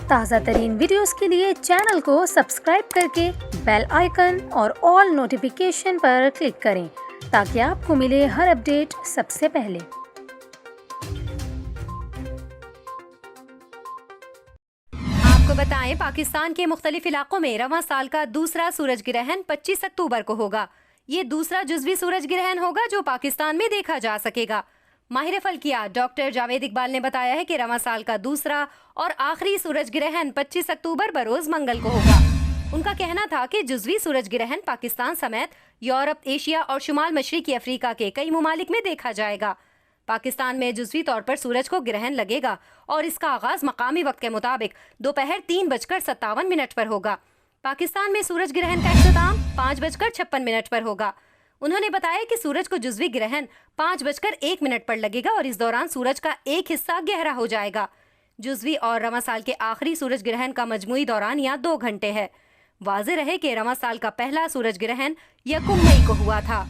تازہ ترین ویڈیوز کے لیے چینل کو سبسکرائب کر کے بیل آئیکن اور آل نوٹیفیکیشن پر کلک کریں تاکہ آپ کو ملے ہر اپڈیٹ سب سے پہلے۔ آپ کو بتائیں، پاکستان کے مختلف علاقوں میں رواں سال کا دوسرا سورج گرہن 25 اکتوبر کو ہوگا۔ یہ دوسرا جزوی سورج گرہن ہوگا جو پاکستان میں دیکھا جا سکے گا۔ ماہر فلکیات ڈاکٹر جاوید اقبال نے بتایا ہے کہ رواں سال کا دوسرا اور آخری سورج گرہن 25 اکتوبر بروز منگل کو ہوگا۔ ان کا کہنا تھا کہ جزوی سورج گرہن پاکستان سمیت یورپ، ایشیا اور شمال مشرقی افریقہ کے کئی ممالک میں دیکھا جائے گا۔ پاکستان میں جزوی طور پر سورج کو گرہن لگے گا اور اس کا آغاز مقامی وقت کے مطابق دوپہر 3:57 پر ہوگا۔ پاکستان میں سورج گرہن کا اختتام 5:56 پر ہوگا۔ انہوں نے بتایا کہ سورج کو جزوی گرہن 5:01 پر لگے گا اور اس دوران سورج کا ایک حصہ گہرا ہو جائے گا۔ جزوی اور رواں سال کے آخری سورج گرہن کا مجموعی دورانیہ 2 گھنٹے ہے۔ واضح رہے کہ رواں سال کا پہلا سورج گرہن 1 مئی کو ہوا تھا۔